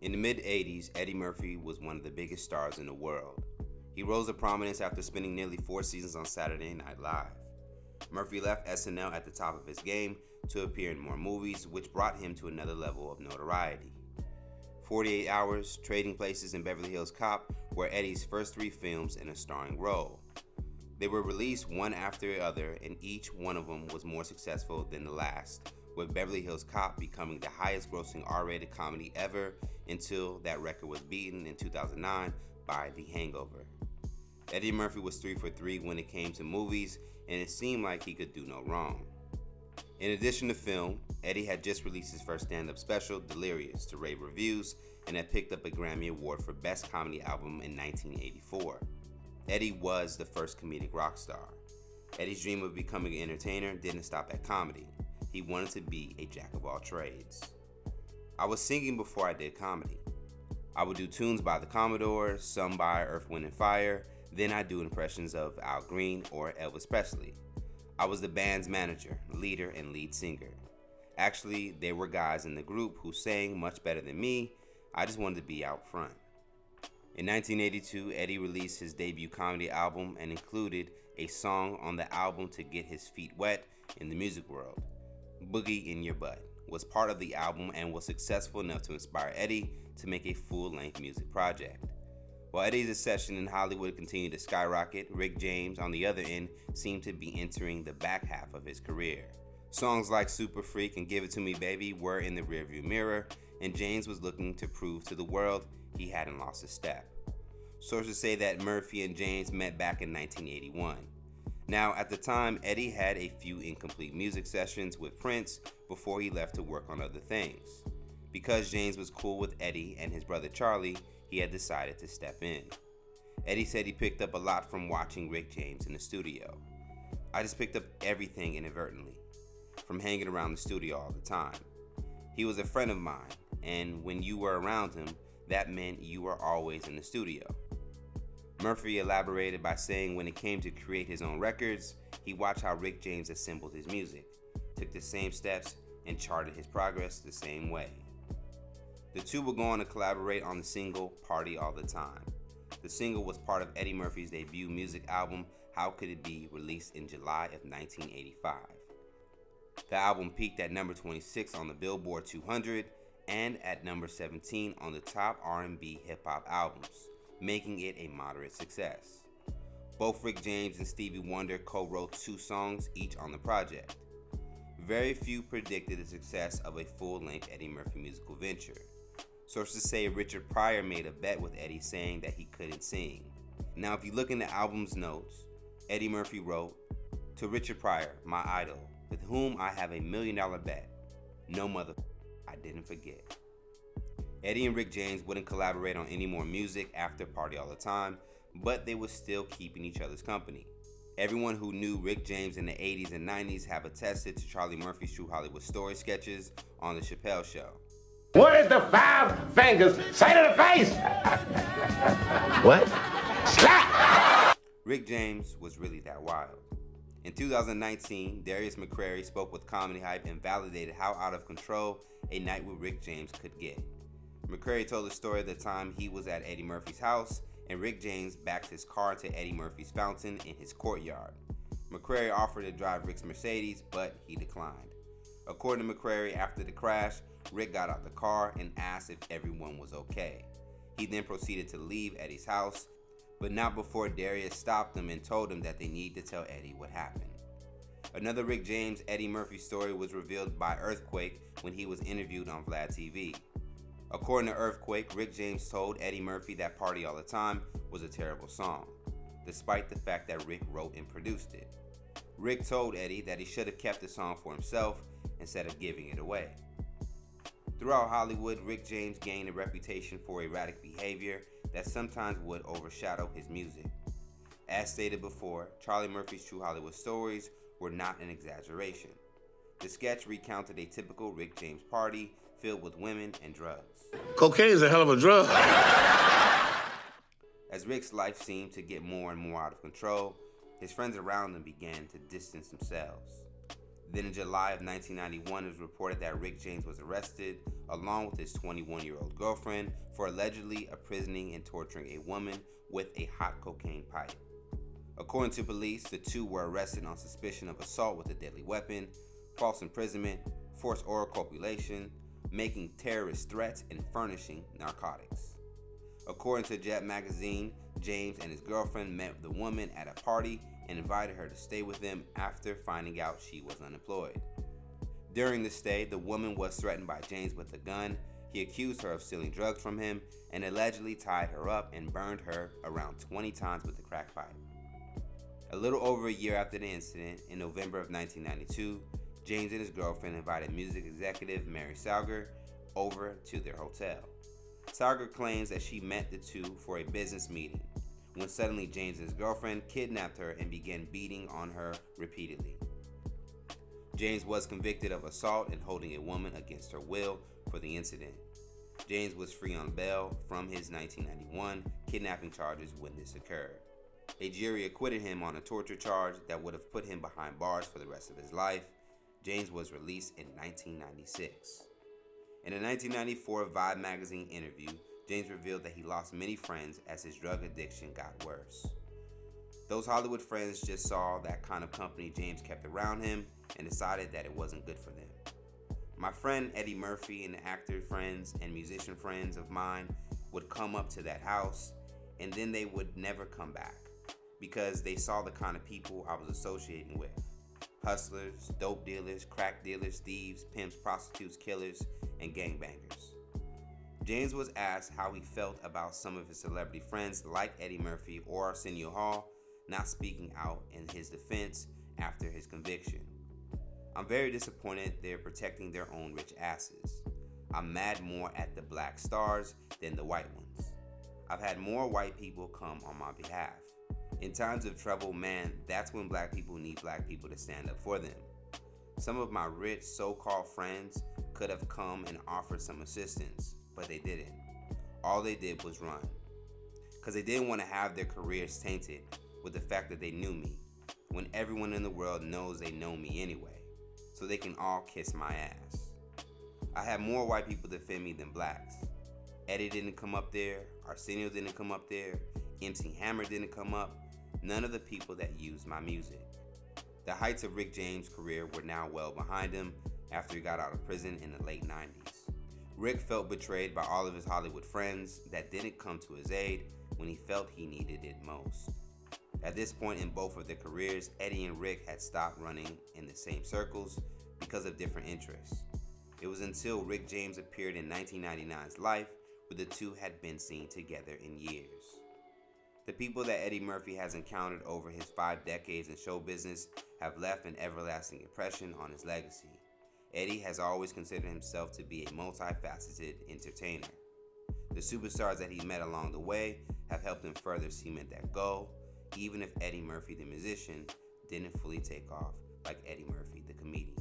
In the mid-'80s, Eddie Murphy was one of the biggest stars in the world. He rose to prominence after spending nearly 4 seasons on Saturday Night Live. Murphy left SNL at the top of his game to appear in more movies, which brought him to another level of notoriety. 48 Hours, Trading Places, and Beverly Hills Cop were Eddie's first 3 films in a starring role. They were released one after the other, and each one of them was more successful than the last, with Beverly Hills Cop becoming the highest-grossing R-rated comedy ever until that record was beaten in 2009 by The Hangover. Eddie Murphy was 3 for 3 when it came to movies, and it seemed like he could do no wrong. In addition to film, Eddie had just released his first stand-up special, Delirious, to rave reviews, and had picked up a Grammy Award for Best Comedy Album in 1984. Eddie was the first comedic rock star. Eddie's dream of becoming an entertainer didn't stop at comedy. He wanted to be a jack of all trades. I was singing before I did comedy. I would do tunes by the Commodores, some by Earth, Wind & Fire, then I'd do impressions of Al Green or Elvis Presley. I was the band's manager, leader, and lead singer. Actually, there were guys in the group who sang much better than me. I just wanted to be out front. In 1982, Eddie released his debut comedy album and included a song on the album to get his feet wet in the music world. Boogie in Your Butt was part of the album and was successful enough to inspire Eddie to make a full-length music project. While Eddie's ascension in Hollywood continued to skyrocket, Rick James, on the other end, seemed to be entering the back half of his career. Songs like Super Freak and Give It To Me Baby were in the rearview mirror, and James was looking to prove to the world he hadn't lost a step. Sources say that Murphy and James met back in 1981. Now, at the time, Eddie had a few incomplete music sessions with Prince before he left to work on other things. Because James was cool with Eddie and his brother Charlie, he had decided to step in. Eddie said he picked up a lot from watching Rick James in the studio. I just picked up everything inadvertently, from hanging around the studio all the time. He was a friend of mine, and when you were around him, that meant you were always in the studio. Murphy elaborated by saying when it came to create his own records, he watched how Rick James assembled his music, took the same steps, and charted his progress the same way. The two would go on to collaborate on the single Party All the Time. The single was part of Eddie Murphy's debut music album, How Could It Be, released in July of 1985. The album peaked at number 26 on the Billboard 200 and at number 17 on the top R&B hip-hop albums, making it a moderate success. Both Rick James and Stevie Wonder co-wrote 2 songs each on the project. Very few predicted the success of a full-length Eddie Murphy musical venture. Sources say Richard Pryor made a bet with Eddie saying that he couldn't sing. Now, if you look in the album's notes, Eddie Murphy wrote, "To Richard Pryor, my idol, with whom I have $1 million bet. No mother, I didn't forget." Eddie and Rick James wouldn't collaborate on any more music after Party All the Time, but they were still keeping each other's company. Everyone who knew Rick James in the 80s and 90s have attested to Charlie Murphy's True Hollywood Story sketches on The Chappelle Show. What is the 5 fingers say to the face? What? Slap! Rick James was really that wild. In 2019, Darius McCrary spoke with Comedy Hype and validated how out of control a night with Rick James could get. McCrary told the story of the time he was at Eddie Murphy's house and Rick James backed his car to Eddie Murphy's fountain in his courtyard. McCrary offered to drive Rick's Mercedes, but he declined. According to McCrary, after the crash, Rick got out the car and asked if everyone was okay. He then proceeded to leave Eddie's house, but not before Darius stopped him and told him that they need to tell Eddie what happened. Another Rick James Eddie Murphy story was revealed by Earthquake when he was interviewed on Vlad TV. According to Earthquake, Rick James told Eddie Murphy that Party All the Time was a terrible song, despite the fact that Rick wrote and produced it. Rick told Eddie that he should have kept the song for himself instead of giving it away. Throughout Hollywood, Rick James gained a reputation for erratic behavior that sometimes would overshadow his music. As stated before, Charlie Murphy's True Hollywood Stories were not an exaggeration. The sketch recounted a typical Rick James party filled with women and drugs. Cocaine is a hell of a drug. As Rick's life seemed to get more and more out of control, his friends around him began to distance themselves. Then in July of 1991, it was reported that Rick James was arrested along with his 21-year-old girlfriend for allegedly imprisoning and torturing a woman with a hot cocaine pipe. According to police, the two were arrested on suspicion of assault with a deadly weapon, false imprisonment, forced oral copulation, making terrorist threats, and furnishing narcotics. According to Jet magazine, James and his girlfriend met the woman at a party and invited her to stay with them after finding out she was unemployed. During the stay, the woman was threatened by James with a gun. He accused her of stealing drugs from him and allegedly tied her up and burned her around 20 times with a crack pipe. A little over a year after the incident, in November of 1992, James and his girlfriend invited music executive Mary Sauger over to their hotel. Sauger claims that she met the two for a business meeting, when suddenly James and his girlfriend kidnapped her and began beating on her repeatedly. James was convicted of assault and holding a woman against her will for the incident. James was free on bail from his 1991 kidnapping charges when this occurred. A jury acquitted him on a torture charge that would have put him behind bars for the rest of his life. James was released in 1996. In a 1994 Vibe magazine interview, James revealed that he lost many friends as his drug addiction got worse. Those Hollywood friends just saw that kind of company James kept around him and decided that it wasn't good for them. My friend Eddie Murphy and the actor friends and musician friends of mine would come up to that house and then they would never come back because they saw the kind of people I was associating with. Hustlers, dope dealers, crack dealers, thieves, pimps, prostitutes, killers, and gangbangers. James was asked how he felt about some of his celebrity friends like Eddie Murphy or Arsenio Hall not speaking out in his defense after his conviction. I'm very disappointed they're protecting their own rich asses. I'm mad more at the black stars than the white ones. I've had more white people come on my behalf. In times of trouble, man, that's when black people need black people to stand up for them. Some of my rich so-called friends could have come and offered some assistance, but they didn't. All they did was run. Because they didn't want to have their careers tainted with the fact that they knew me, when everyone in the world knows they know me anyway, so they can all kiss my ass. I had more white people defend me than blacks. Eddie didn't come up there, Arsenio didn't come up there, MC Hammer didn't come up, none of the people that used my music. The heights of Rick James' career were now well behind him after he got out of prison in the late 90s. Rick felt betrayed by all of his Hollywood friends that didn't come to his aid when he felt he needed it most. At this point in both of their careers, Eddie and Rick had stopped running in the same circles because of different interests. It was until Rick James appeared in 1999's Life where the two had been seen together in years. The people that Eddie Murphy has encountered over his 5 decades in show business have left an everlasting impression on his legacy. Eddie has always considered himself to be a multifaceted entertainer. The superstars that he met along the way have helped him further cement that goal, even if Eddie Murphy the musician didn't fully take off like Eddie Murphy the comedian.